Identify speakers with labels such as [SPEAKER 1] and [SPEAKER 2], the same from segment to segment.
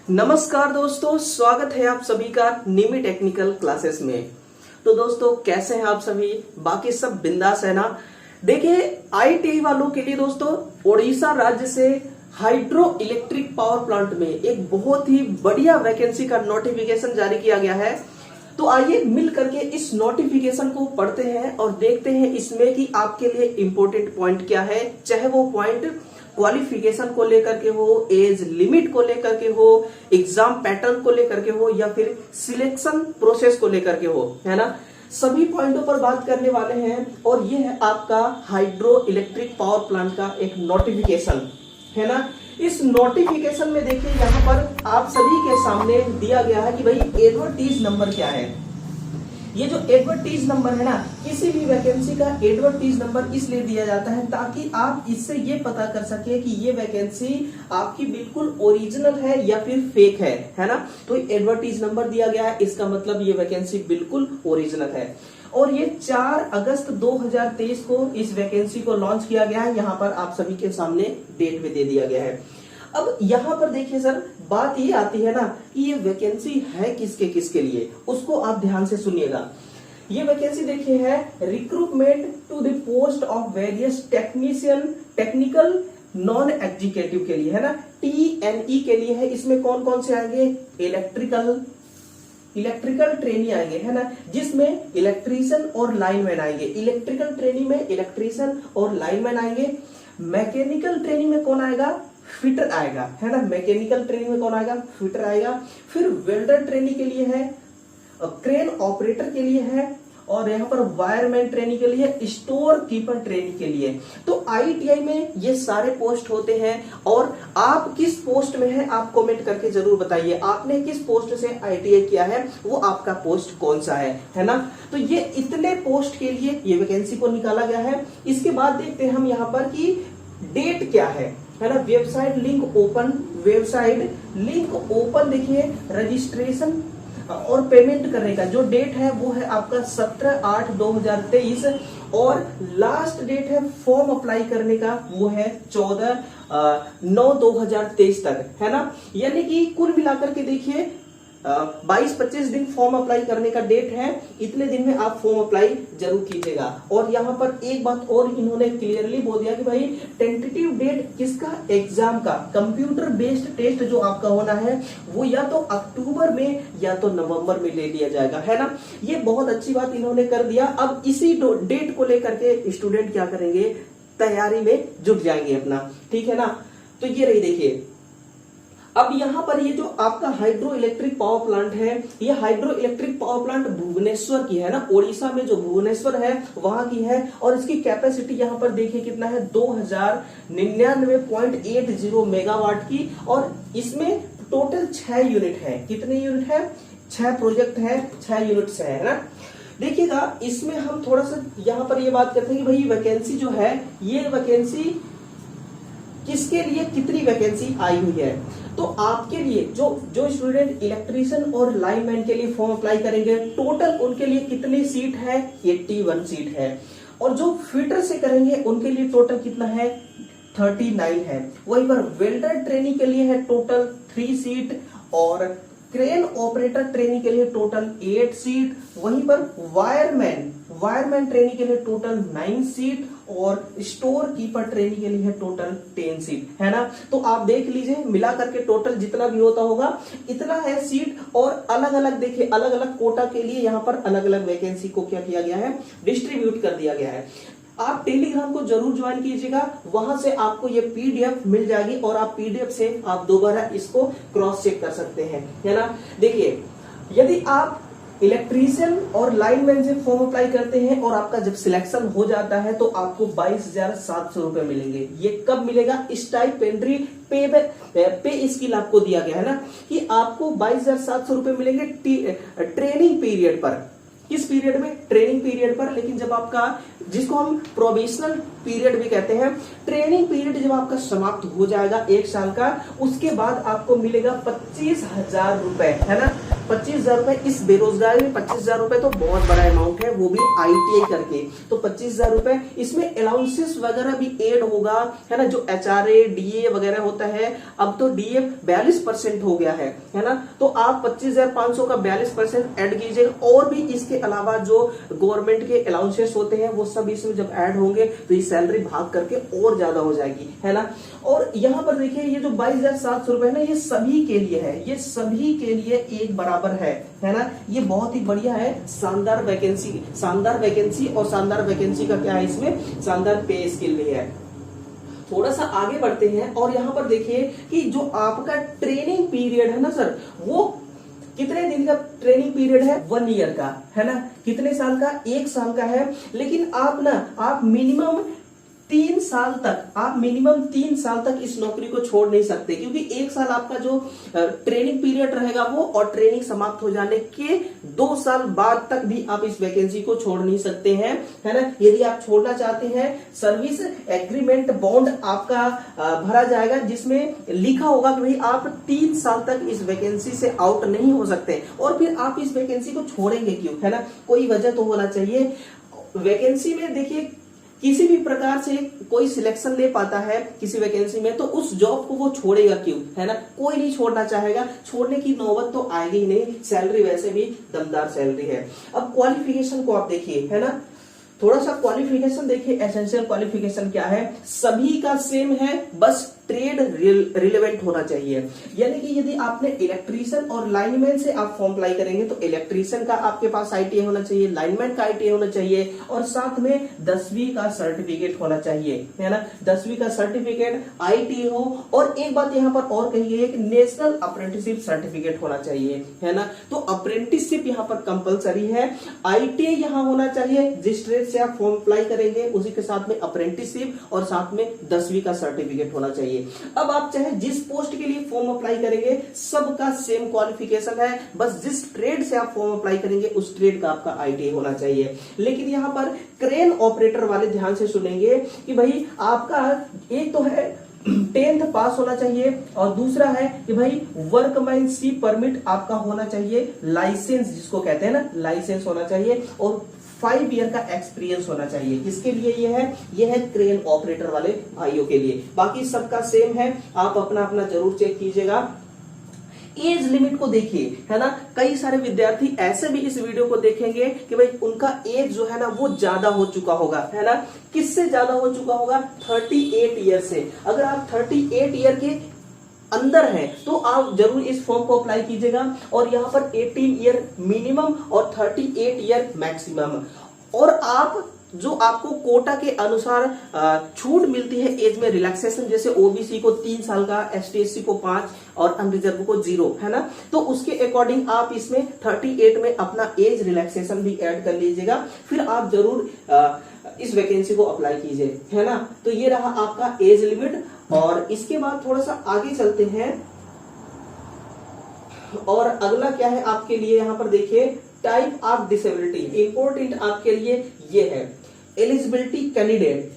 [SPEAKER 1] नमस्कार दोस्तों, स्वागत है आप सभी का निमी टेक्निकल क्लासेस में। तो दोस्तों कैसे हैं आप सभी? बाकी सब बिंदास है ना? देखिए आईटीआई वालों के लिए दोस्तों ओडिशा राज्य से हाइड्रो इलेक्ट्रिक पावर प्लांट में एक बहुत ही बढ़िया वैकेंसी का नोटिफिकेशन जारी किया गया है। तो आइए मिल करके इस नोटिफिकेशन को पढ़ते हैं और देखते हैं इसमें कि आपके लिए इंपॉर्टेंट पॉइंट क्या है, चाहे वो पॉइंट क्वालिफिकेशन को लेकर के हो, एज लिमिट को लेकर के हो, एग्जाम पैटर्न को लेकर के हो या फिर सिलेक्शन प्रोसेस को लेकर के हो, है ना। सभी पॉइंटों पर बात करने वाले हैं और ये है आपका हाइड्रो इलेक्ट्रिक पावर प्लांट का एक नोटिफिकेशन, है ना। इस नोटिफिकेशन में देखिए यहाँ पर आप सभी के सामने दिया गया है कि भाई एडवर्टीज नंबर क्या है। ये जो एडवर्टीज नंबर है ना, किसी भी वैकेंसी का एडवर्टीज नंबर इसलिए दिया जाता है ताकि आप इससे ये पता कर सके कि ये वैकेंसी आपकी बिल्कुल ओरिजिनल है या फिर फेक है ना। तो एडवर्टीज नंबर दिया गया है, इसका मतलब ये वैकेंसी बिल्कुल ओरिजिनल है। और ये 4 अगस्त 2023 को इस वैकेंसी को लॉन्च किया गया है। यहाँ पर आप सभी के सामने डेट भी दे दिया गया है। अब यहाँ पर देखिए सर, बात ये आती है ना कि ये वैकेंसी है किसके लिए, उसको आप ध्यान से सुनिएगा। ये वैकेंसी देखिए है recruitment to the post of various technician, technical non executive के लिए, है ना, TNE के लिए है। इसमें कौन कौन से आएंगे? इलेक्ट्रिकल ट्रेनी आएंगे, है ना, जिसमें इलेक्ट्रीशियन और लाइनमैन आएंगे। इलेक्ट्रिकल ट्रेनी में इलेक्ट्रीशियन और लाइनमैन आएंगे। मैकेनिकल ट्रेनिंग में कौन आएगा? फिटर आएगा, है ना। मैकेनिकल ट्रेनिंग में कौन आएगा? फिटर आएगा। फिर वेल्डर ट्रेनिंग के लिए है, क्रेन ऑपरेटर के लिए है, और यहाँ पर वायरमैन ट्रेनिंग के लिए, स्टोर कीपर ट्रेनिंग के लिए। तो आईटीआई में ये सारे पोस्ट होते हैं। और आप किस पोस्ट में है आप कमेंट करके जरूर बताइए, आपने किस पोस्ट से आईटीआई किया है, वो आपका पोस्ट कौन सा है ना। तो ये इतने पोस्ट के लिए ये वैकेंसी को निकाला गया है। इसके बाद देखते हैं हम यहाँ पर कि डेट क्या है ना। Website link open, website link open देखिए। रजिस्ट्रेशन और पेमेंट करने का जो डेट है वो है आपका 17/8/2023 और लास्ट डेट है फॉर्म अप्लाई करने का वो है 14/9/2023 तक, है ना। यानी कि कुल मिलाकर के देखिए 22-25 दिन फॉर्म अप्लाई करने का डेट है। इतने दिन में आप फॉर्म अप्लाई जरूर कीजिएगा। और यहाँ पर एक बात और इन्होंने क्लियरली बोल दिया कि भाई टेंटेटिव डेट किसका? एग्जाम का, कंप्यूटर बेस्ड टेस्ट जो आपका होना है वो या तो अक्टूबर में या तो नवंबर में ले लिया जाएगा, है ना। ये बहुत अच्छी बात इन्होंने कर दिया। अब इसी डेट को लेकर के स्टूडेंट क्या करेंगे? तैयारी में जुट जाएंगे अपना, ठीक है ना। तो ये रही देखिए। अब यहाँ पर ये जो आपका हाइड्रो इलेक्ट्रिक पावर प्लांट है, ये hydro electric power plant Bhubaneswar की है ना, ओडिशा में जो भुवनेश्वर है वहां की है। और इसकी कैपेसिटी यहाँ पर देखिए कितना है? 2099.80 मेगावाट की। और इसमें टोटल 6 यूनिट है। कितने यूनिट है? 6 प्रोजेक्ट है, 6 यूनिट्स है ना। देखिएगा इसमें हम थोड़ा सा यहाँ पर ये बात करते हैं कि भाई वैकेंसी जो है, ये वैकेंसी किसके लिए, कितनी वैकेंसी आई हुई है। तो आपके लिए जो स्टूडेंट इलेक्ट्रीशियन और लाइनमैन के लिए फॉर्म अप्लाई करेंगे, टोटल उनके लिए कितनी सीट है? 81 सीट है। और जो फिटर से करेंगे उनके लिए टोटल कितना है? 39 है। वहीं पर वेल्डर ट्रेनिंग के लिए है टोटल 3 सीट और क्रेन ऑपरेटर ट्रेनिंग के लिए टोटल 8 सीट। वहीं पर वायरमैन ट्रेनिंग के लिए टोटल 9 सीट और स्टोर कीपर ट्रेनिंग के लिए टोटल 10 सीट, है ना। तो आप देख लीजिए मिला करके टोटल जितना भी होता होगा इतना है सीट। और अलग अलग देखिए, अलग अलग कोटा के लिए यहाँ पर अलग अलग वैकेंसी को क्या किया गया है? डिस्ट्रीब्यूट कर दिया गया है। आप टेलीग्राम को जरूर ज्वाइन कीजिएगा, वहां से आपको ये पीडीएफ मिल जाएगी और आप पीडीएफ से आप दोबारा इसको क्रॉस चेक कर सकते हैं, है ना। देखिए यदि आप इलेक्ट्रीशियन और लाइनमैन से फॉर्म अप्लाई करते हैं और आपका जब सिलेक्शन हो जाता है तो आपको 22,700 रुपए मिलेंगे। ये कब मिलेगा? स्टाइपेंड्री पे स्किल आपको दिया गया है ना कि आपको 22,700 रुपए मिलेंगे ट्रेनिंग पीरियड पर। किस पीरियड में? ट्रेनिंग पीरियड पर। लेकिन जब आपका, जिसको हम प्रोबेशनल पीरियड भी कहते हैं, ट्रेनिंग पीरियड जब आपका समाप्त हो जाएगा 1 साल का, उसके बाद आपको मिलेगा 25,000 रुपए, है ना। 25,000 रुपए इस बेरोजगारी में 25,000 रुपए तो बहुत बड़ा अमाउंट है, वो भी ITI करके। तो 25,000 रुपए, इसमें अलाउंसेस वगैरह भी एड होगा, है ना, जो HRA DA वगैरह होता है। अब तो DA 42% हो गया है ना। तो आप 25,500 का 42% ऐड कीजिएगा, और भी इसके अलावा जो गवर्नमेंट के अलाउंसेस होते हैं वो सब इसमें जब ऐड होंगे तो ये सैलरी भाग करके और ज्यादा हो जाएगी, है ना। और यहाँ पर देखिए ये जो 22,700 रुपए है ना, ये सभी के लिए है, ये सभी के लिए एक बराबर है ना। ये बहुत ही बढ़िया है, शानदार वैकेंसी और शानदार वैकेंसी का क्या है, इसमें शानदार पे स्केल भी है। थोड़ा सा आगे बढ़ते हैं और यहाँ पर देखिए कि जो आपका ट्रेनिंग पीरियड है ना सर, वो कितने दिन का ट्रेनिंग पीरियड है, 1 ईयर का, है ना। कितने साल का, 1 साल का है। लेकिन आप मिनिमम 3 साल तक इस नौकरी को छोड़ नहीं सकते, क्योंकि 1 साल आपका जो ट्रेनिंग पीरियड रहेगा वो, और ट्रेनिंग समाप्त हो जाने के 2 साल बाद तक भी आप इस वैकेंसी को छोड़ नहीं सकते हैं, है ना। यदि आप छोड़ना चाहते हैं, सर्विस एग्रीमेंट बॉन्ड आपका भरा जाएगा, जिसमें लिखा होगा कि भाई आप 3 साल तक इस वैकेंसी से आउट नहीं हो सकते। और फिर आप इस वैकेंसी को छोड़ेंगे क्यों, है ना, कोई वजह तो होना चाहिए। वैकेंसी में देखिए किसी भी प्रकार से कोई सिलेक्शन ले पाता है किसी वैकेंसी में, तो उस जॉब को वो छोड़ेगा क्यों, है ना। कोई नहीं छोड़ना चाहेगा, छोड़ने की नौबत तो आएगी ही नहीं। सैलरी वैसे भी दमदार सैलरी है। अब क्वालिफिकेशन को आप देखिए, है ना, थोड़ा सा क्वालिफिकेशन देखिए। एसेंशियल क्वालिफिकेशन क्या है, सभी का सेम है, बस ट्रेड रिलेवेंट होना चाहिए। यानी कि यदि आपने इलेक्ट्रीशियन और लाइनमैन से आप फॉर्म अप्लाई करेंगे तो इलेक्ट्रीशियन का आपके पास ITI होना चाहिए, लाइनमैन का ITI होना चाहिए, और साथ में 10वीं का सर्टिफिकेट होना चाहिए, है ना। 10वीं का सर्टिफिकेट, ITI हो, और एक बात यहाँ पर और कही गई है कि नेशनल अप्रेंटिसशिप सर्टिफिकेट होना चाहिए, है ना। तो अप्रेंटिसशिप यहाँ पर कंपलसरी है। ITI यहाँ होना चाहिए, जिस ट्रेड से आप फॉर्म अप्लाई करेंगे उसी के साथ में अप्रेंटिसशिप, और साथ में 10वीं का सर्टिफिकेट होना चाहिए। अब आप चाहे जिस पोस्ट के लिए फॉर्म अप्लाई करेंगे, सबका सेम क्वालिफिकेशन है, बस जिस ट्रेड से आप फॉर्म अप्लाई करेंगे उस ट्रेड का आपका ITI होना चाहिए। लेकिन यहाँ पर क्रेन ऑपरेटर वाले ध्यान से सुनेंगे कि भाई आपका एक तो है 10th पास होना चाहिए, और दूसरा है कि भाई वर्कमैनशिप परमिट आपका होना चाहिए, लाइसेंस जिसको कहते हैं ना, लाइसेंस होना चाहिए, और 5 ईयर का एक्सपीरियंस होना चाहिए। किसके लिए ये है क्रेन ऑपरेटर वाले भाइयों के लिए। बाकी सबका सेम है, आप अपना अपना जरूर चेक कीजिएगा। एज लिमिट को देखिए, है ना। कई सारे विद्यार्थी ऐसे भी इस वीडियो को देखेंगे कि भाई उनका एज जो है ना वो ज्यादा हो चुका होगा, है ना। किससे ज्यादा हो चुका होगा, 38 ईयर से। अगर आप 38 ईयर के अंदर है तो आप जरूर इस फॉर्म को अप्लाई कीजिएगा। और यहाँ पर 18 ईयर मिनिमम और 38 ईयर मैक्सिमम। और आप जो आपको कोटा के अनुसार छूट मिलती है एज में रिलैक्सेशन, जैसे OBC को 3 साल का, ST/SC को 5 और अनरिजर्व को 0, है ना। तो उसके अकॉर्डिंग आप इसमें 38 में अपना एज रिलैक्सेशन भी ऐड कर लीजिएगा, फिर आप जरूर इस वैकेंसी को अप्लाई कीजिए, है ना। तो ये रहा आपका एज लिमिट। और इसके बाद थोड़ा सा आगे चलते हैं, और अगला क्या है आपके लिए, यहाँ पर देखिए टाइप ऑफ डिसेबिलिटी। इंपॉर्टेंट आपके लिए ये है eligibility candidate.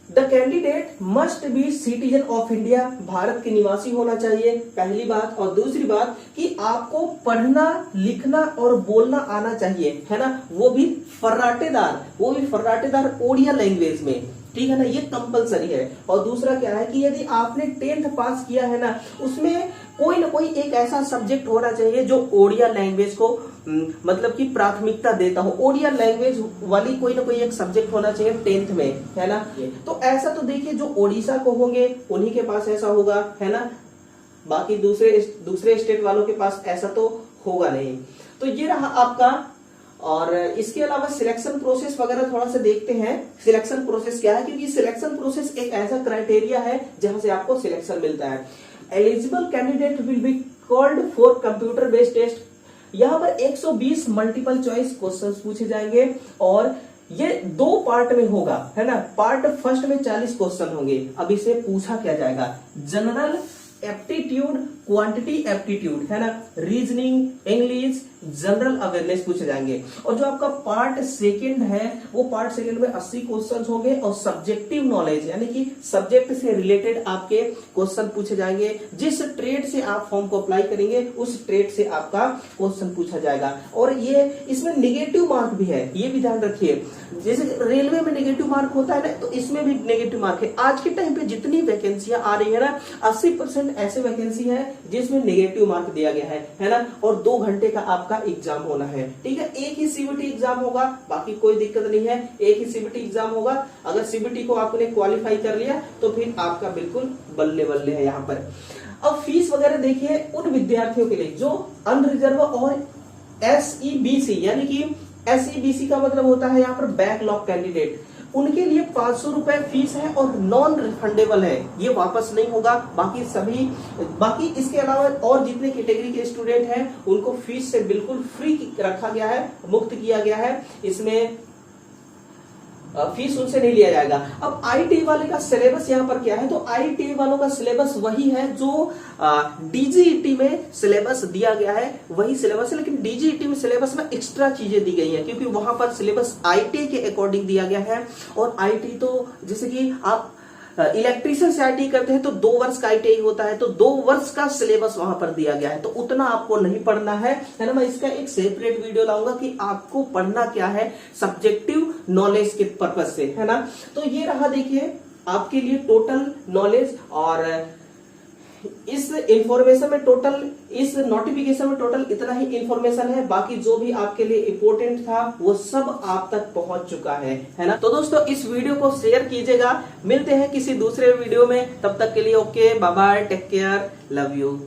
[SPEAKER 1] The candidate must be citizen of India, Bharat के निवासी होना चाहिए, पहली बात। और दूसरी बात कि आपको पढ़ना, लिखना और बोलना आना चाहिए, है ना, वो भी फर्राटेदार ओडिया लैंग्वेज में, ठीक है ना, ये कंपलसरी है। और दूसरा क्या है कि यदि आपने 10th पास किया है ना, उसमें कोई ना कोई एक ऐसा सब्जेक्ट होना चाहिए जो ओडिया लैंग्वेज को मतलब कि प्राथमिकता देता हो। ओडिया लैंग्वेज वाली कोई ना कोई एक सब्जेक्ट होना चाहिए 10th में, है ना। तो ऐसा तो देखिए जो ओडिशा को होंगे उन्हीं के पास ऐसा होगा, है ना। बाकी दूसरे स्टेट वालों के पास ऐसा तो होगा नहीं। तो ये रहा आपका। और इसके अलावा सिलेक्शन प्रोसेस वगैरह थोड़ा सा देखते हैं। सिलेक्शन प्रोसेस क्या है, क्योंकि सिलेक्शन प्रोसेस एक ऐसा क्राइटेरिया है जहां से आपको सिलेक्शन मिलता है। Eligible candidate will be called for computer based test. यहाँ पर 120 मल्टीपल चॉइस क्वेश्चंस पूछे जाएंगे, और ये 2 पार्ट में होगा, है ना। पार्ट फर्स्ट में 40 क्वेश्चन होंगे। अब इसे पूछा क्या जाएगा, जनरल एप्टीट्यूड, क्वांटिटी एप्टीट्यूड, है ना, रीजनिंग, इंग्लिश, जनरल अवेयरनेस पूछे जाएंगे। और जो आपका पार्ट सेकंड है वो पार्ट सेकंड में 80 क्वेश्चंस होंगे और सब्जेक्टिव नॉलेज यानी कि सब्जेक्ट से रिलेटेड आपके क्वेश्चन पूछे जाएंगे। जिस ट्रेड से आप फॉर्म को अप्लाई करेंगे उस ट्रेड से आपका क्वेश्चन पूछा जाएगा। और ये इसमें नेगेटिव मार्क भी है, ये भी ध्यान रखिए। जैसे रेलवे में नेगेटिव मार्क होता है ना, तो इसमें भी नेगेटिव मार्क है। आज के टाइम पे जितनी वैकेंसियां आ रही है ना, 80% ऐसे वैकेंसी है जिसमें नेगेटिव मार्क दिया गया है ना। और 2 घंटे का आपका एग्जाम होना है, ठीक है। एक ही सीबीटी एग्जाम होगा, बाकी कोई दिक्कत नहीं है, एक ही सीबीटी एग्जाम होगा। अगर सीबीटी को आपने क्वालिफाई कर लिया तो फिर आपका बिल्कुल बल्ले बल्ले है यहाँ पर। अब फीस वगैरह देखिए उन विद्यार्थियों के लिए जो अनरिजर्व और SEBC यानी कि SEBC का मतलब होता है यहाँ पर बैकलॉग कैंडिडेट, उनके लिए 500 रुपए फीस है और नॉन रिफंडेबल है, ये वापस नहीं होगा। बाकी इसके अलावा और जितने कैटेगरी के स्टूडेंट हैं उनको फीस से बिल्कुल फ्री रखा गया है, मुक्त किया गया है। इसमें फीस उनसे नहीं लिया जाएगा। अब IIT वाले का सिलेबस यहाँ पर क्या है, तो IIT वालों का सिलेबस वही है जो DGET में सिलेबस दिया गया है, वही सिलेबस है। लेकिन DGET में सिलेबस में एक्स्ट्रा चीजें दी गई हैं क्योंकि वहां पर सिलेबस IIT के अकॉर्डिंग दिया गया है। और IIT तो जैसे कि आप इलेक्ट्रीशियन से IIT करते हैं तो 2 वर्ष का IIT होता है, तो 2 वर्ष का सिलेबस वहां पर दिया गया है, तो उतना आपको नहीं पढ़ना है ना। मैं इसका एक सेपरेट वीडियो लाऊंगा कि आपको पढ़ना क्या है सब्जेक्टिव नॉलेज के पर्पज से, है ना। तो ये रहा देखिए आपके लिए टोटल नॉलेज। और इस इंफॉर्मेशन में टोटल, इस नोटिफिकेशन में टोटल इतना ही इंफॉर्मेशन है। बाकी जो भी आपके लिए इंपॉर्टेंट था वो सब आप तक पहुंच चुका है ना। तो दोस्तों इस वीडियो को शेयर कीजिएगा। मिलते हैं किसी दूसरे वीडियो में, तब तक के लिए okay, bye bye, take care, love you.